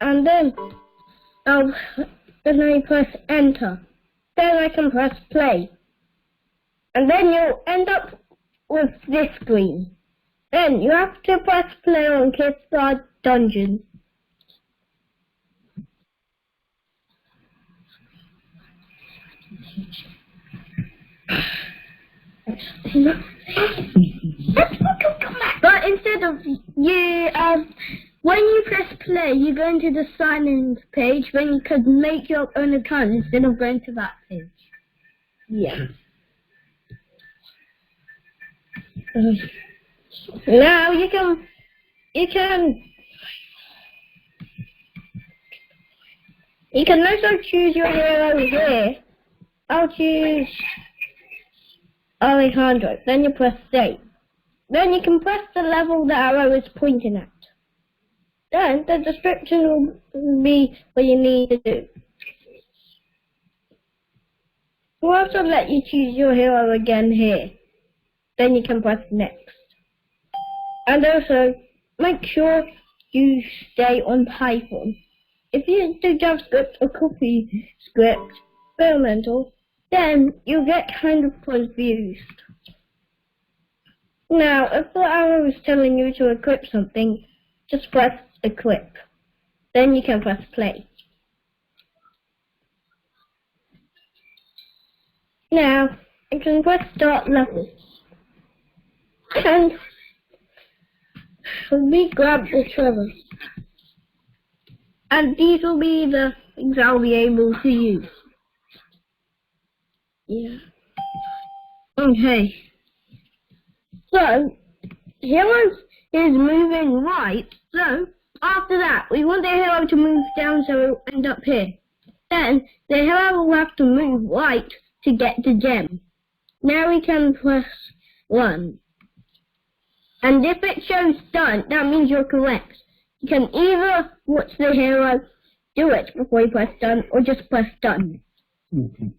and then I press enter. Then I can press play. And then you'll end up with this screen. Then you have to press play on Kids Dungeon. But instead of when you press play, you go into the sign-in page, then you could make your own account instead of going to that page. Yeah. Now you can also choose your hero here. I'll choose Alejandro. Then you press save. Then you can press the level that arrow is pointing at. Then the description will be what you need to do. We'll also let you choose your hero again here. Then you can press next. And also, make sure you stay on Python. If you do JavaScript or CoffeeScript, experimental, then you get kind of confused. Now, if the arrow is telling you to equip something, just press equip. Then you can press play. Now, you can press start level. And we grab the Trevor. And these will be the things I'll be able to use. Yeah. Okay. So, hero is moving right. So, after that, we want the hero to move down so it'll end up here. Then, the hero will have to move right to get the gem. Now we can press 1. And if it shows done, that means you're correct. You can either watch the hero do it before you press done, or just press done. Okay.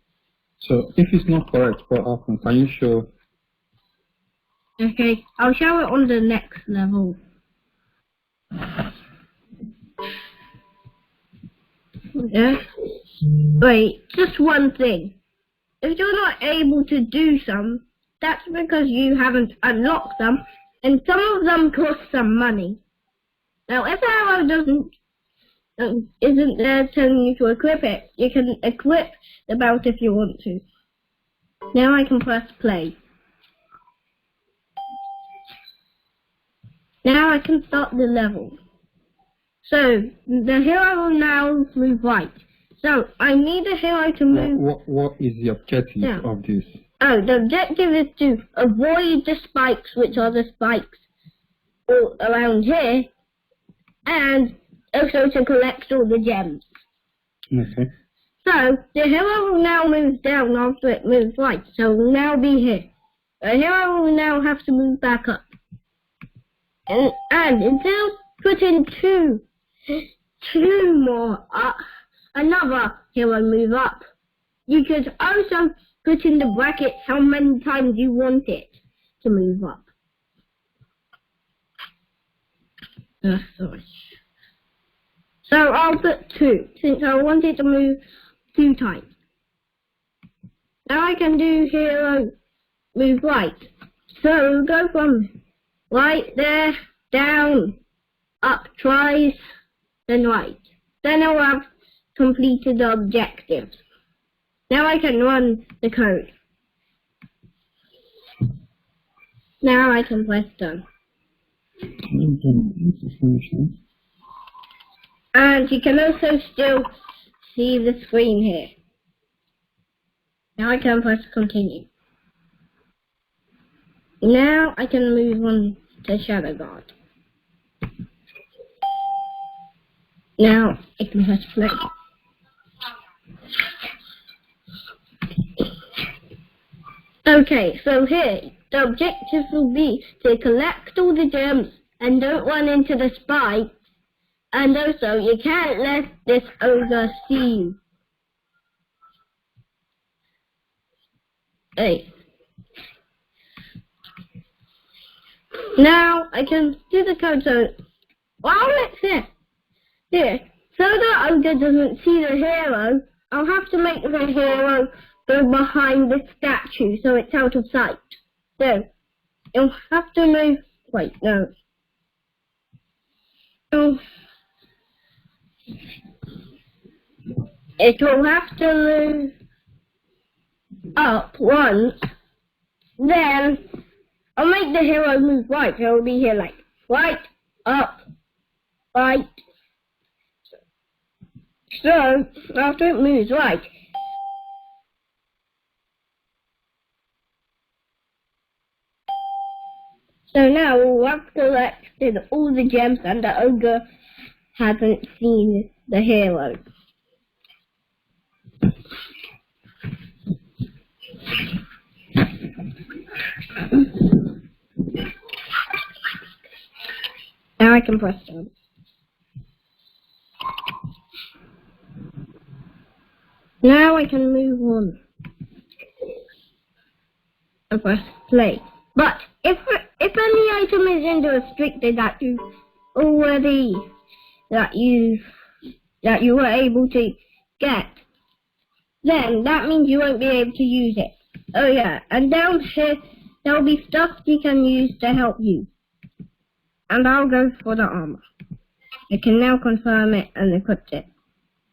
So if it's not correct, what happens? Can you show? Okay, I'll show it on the next level. Yeah. Wait, just one thing. If you're not able to do some, that's because you haven't unlocked them, and some of them cost some money. Now, if the arrow isn't there telling you to equip it, you can equip the belt if you want to. Now I can press play. Now I can start the level. So, the hero will now move right. So, I need the hero to move... What is the objective of this? Oh, the objective is to avoid the spikes, which are the spikes all around here, and also to collect all the gems. Okay. So, the hero will now move down after it moves right, so it will now be here. The hero will now have to move back up. And instead of putting two more up, another hero move up, you could also put in the brackets how many times you want it to move up. Sorry. So I'll put 2, since I want it to move 2 times. Now I can do hero move right. So go from right there, down, up twice, then right. Then I'll have completed the objective. Now I can run the code. Now I can press done. And you can also still see the screen here. Now I can press continue. Now I can move on to Shadow Guard. Now I can press play. Okay, so here, the objective will be to collect all the gems and don't run into the spikes. And also, you can't let this ogre see you. Hey. Now, I can do the code, so while it's here. So the ogre doesn't see the hero, I'll have to make the hero go behind the statue so it's out of sight. So, you'll have to move... Wait, no. It will have to move up once. Then, I'll make the hero move right. He'll be here like, right, up, right. So, after it moves right, so now we'll have collected all the gems and the ogre hasn't seen the hero. Now I can press down. Now I can move on. I press play. But if any item is restricted that you already that you were able to get, then that means you won't be able to use it. Oh yeah, and down here there'll be stuff you can use to help you. And I'll go for the armor. I can now confirm it and equip it.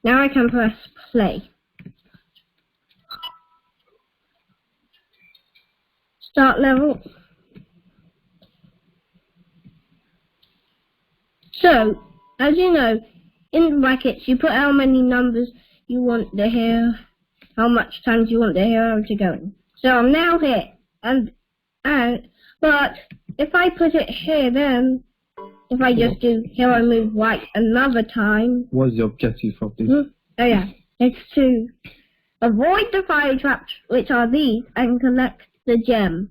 Now I can press play. Start level. So, as you know, in the brackets you put how many numbers you want the hero, how much times you want the hero to go in. So I'm now here, but if I put it here, then if I just do hero move right another time. What's the objective of this? Oh yeah, it's to avoid the fire traps, which are these, and collect the gem,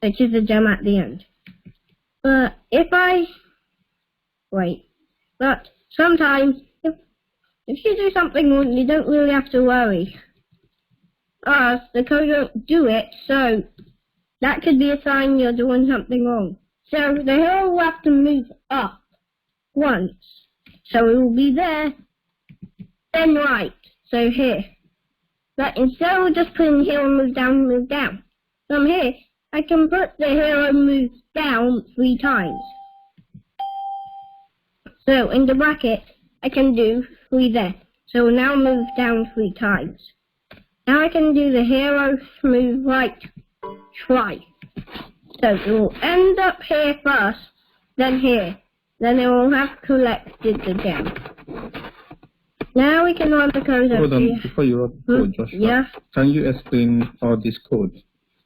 which is the gem at the end. But but sometimes if you do something wrong, you don't really have to worry. The code won't do it, so that could be a sign you're doing something wrong. So the hero will have to move up once. So it will be there, then right. So here. But instead of just putting hero move down, from here, I can put the hero move down 3 times. So in the bracket, I can do 3 there. So we'll now move down 3 times. Now I can do the hero move right twice. So it will end up here first, then here. Then it will have collected the gem. Now we can run the code. Hold on, before you run the code, Joshua. Yeah. Can you explain all this code?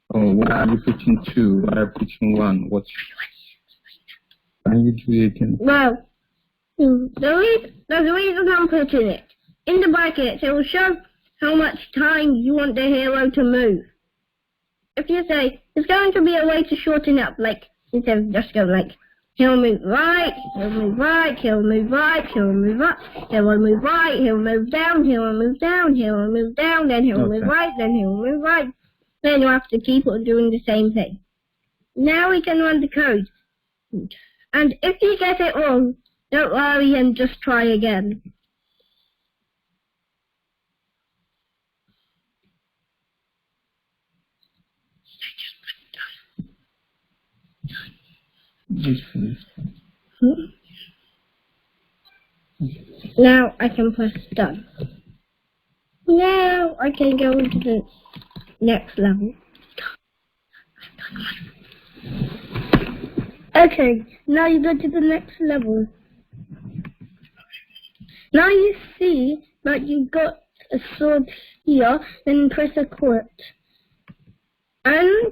Why are you putting 2? Why are you putting 1? Can you do it again? Well, there's a reason I'm putting it. In the brackets, it will show how much time you want the hero to move. If you say, there's going to be a way to shorten up, like, instead of just going like, he'll move right, he'll move right, he'll move right, he'll move up, he'll move right, he'll move down, he'll move down, he'll move down, then he'll move right, then he'll move right. Then you have to keep on doing the same thing. Now we can run the code. And if you get it wrong, don't worry and just try again. Now I can press done. Now I can go into the next level. Okay, now you go to the next level. Now you see that you got a sword here, then press equip. And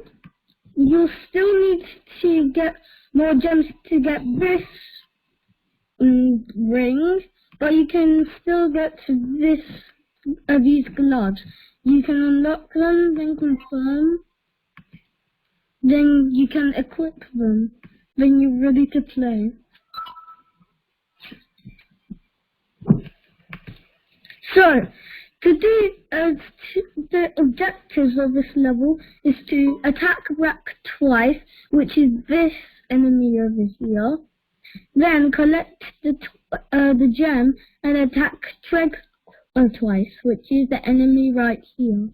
you still need to get more gems to get this ring, but you can still get these gloves. You can unlock them, then confirm, then you can equip them, then you're ready to play. So, to do the objectives of this level is to attack Rack twice, which is this enemy over here, Then collect the gem and attack Treg twice, which is the enemy right here.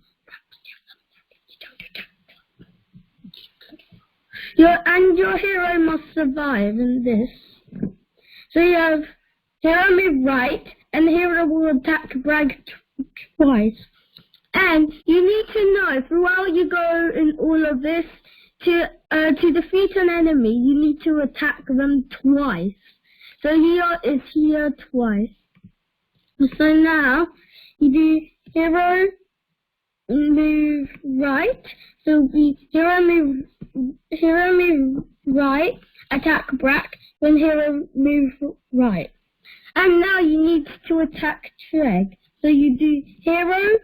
Your hero must survive in this. So you have hero move right, and the hero will attack Bragg twice. And you need to know throughout you go in all of this to defeat an enemy, you need to attack them twice. So here is here twice. So now you do hero move right. So we hero move right, attack Brack, then hero move right. And now you need to attack Treg. So you do hero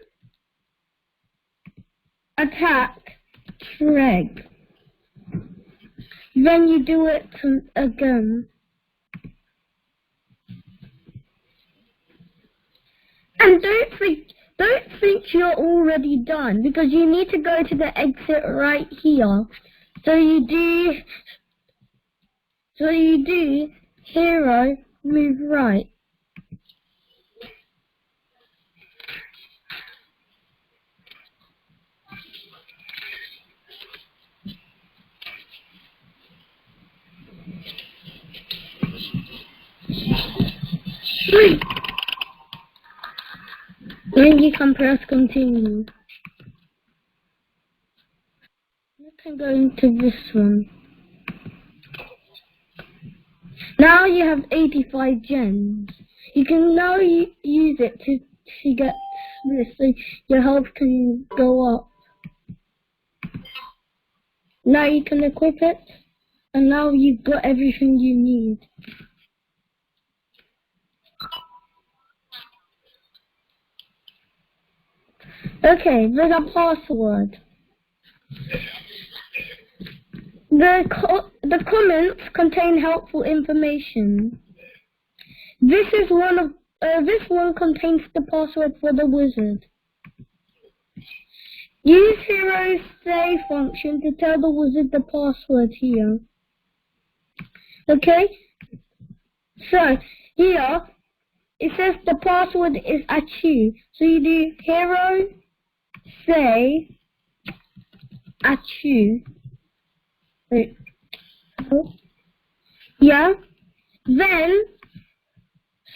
attack Treg. Then you do it again. And don't think you're already done, because you need to go to the exit right here. So you do hero move right. Then you can press continue. You can go into this one. Now you have 85 gems. You can now use it to get this, so your health can go up. Now you can equip it, and now you've got everything you need. Okay, there's a password. The comments contain helpful information. This one contains the password for the wizard. Use hero's say function to tell the wizard the password here. Okay? So here it says the password is achu. So you do hero say achu. Wait. Yeah. Then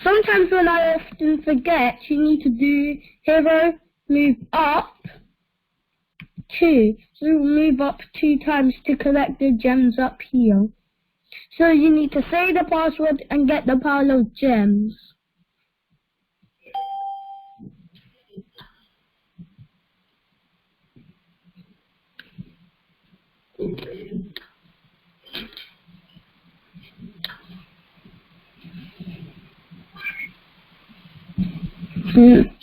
sometimes when I often forget, you need to do hero move up 2. So move up 2 times to collect the gems up here. So you need to say the password and get the pile of gems.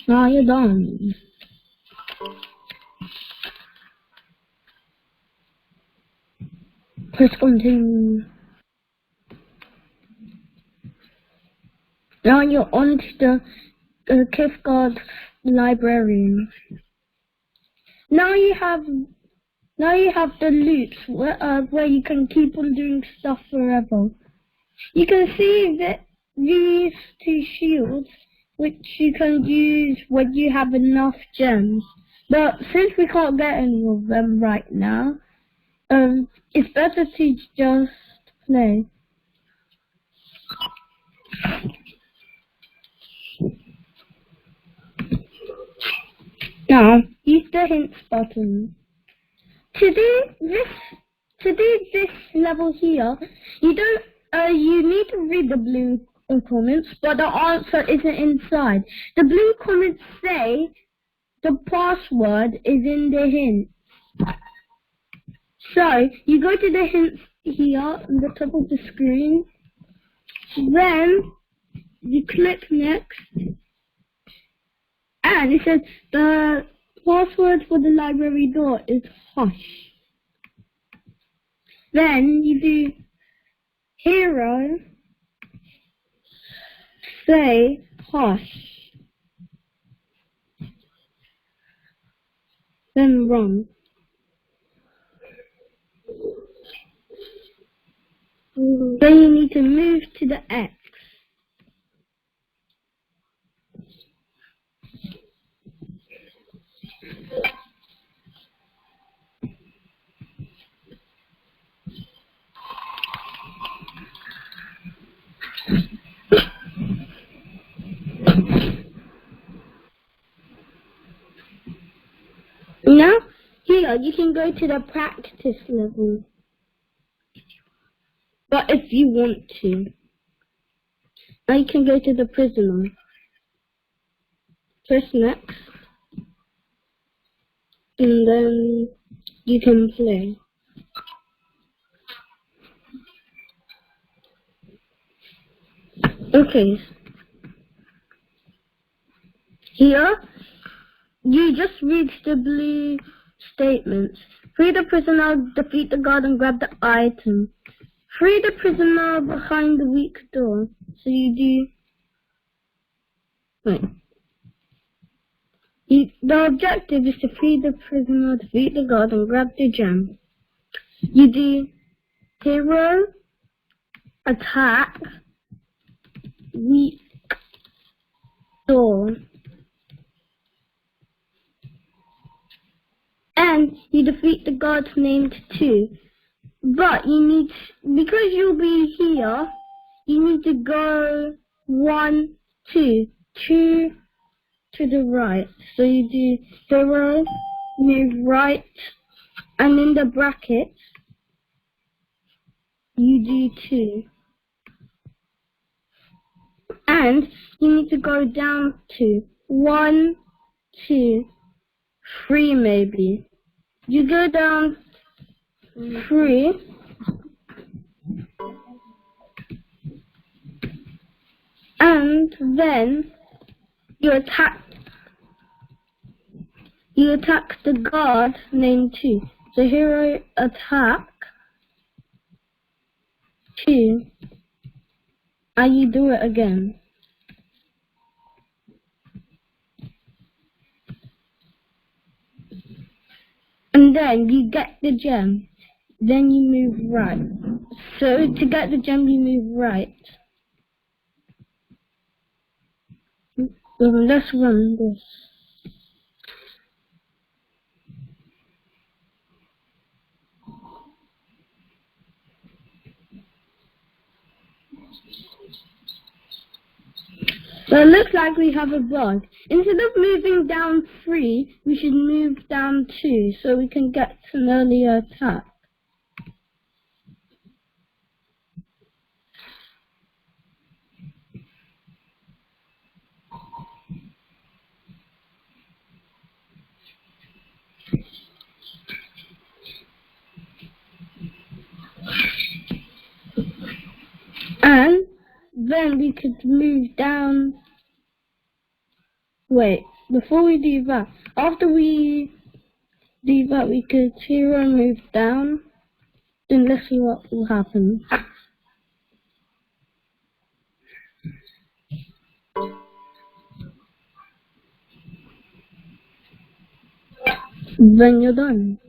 Now you're done. Press continue. Now you're on to the Kifguard librarian. Now you have the loops where you can keep on doing stuff forever. You can see that these 2 shields, which you can use when you have enough gems. But since we can't get any of them right now, it's better to just play. Now, use the hints button. To do this level here, you need to read the blue comments, but the answer isn't inside. The blue comments say the password is in the hint. So you go to the hints here on the top of the screen, then you click next, and it says the password for the library door is hush. Then you do hero say hush, then run. Then you need to move to the X. Now, here, you can go to the practice level. But if you want to. Now you can go to the prisoner. Press next. And then you can play. Okay. Here, you just read the blue statements. Free the prisoner, defeat the guard, and grab the item. Free the prisoner behind the weak door. So you do... Wait. The objective is to free the prisoner, defeat the guard, and grab the gem. You do hero, attack, weak door. And you defeat the guards named 2. But you need, because you'll be here, you need to go 1, 2, 2 to the right. So you do hero, move right, and in the brackets, you do 2. And you need to go down to 1, 2, 3 maybe. You go down 3. And then you attack the guard named 2. So hero attack 2. And you do it again. And then you get the gem. Then you move right. So to get the gem, you move right. Let's run this. So it looks like we have a bug. Instead of moving down 3, we should move down 2 so we can get an earlier attack. And then we could move down. Wait, before we do that, after we do that, we could hero move down. Then let's see what will happen. Then you're done.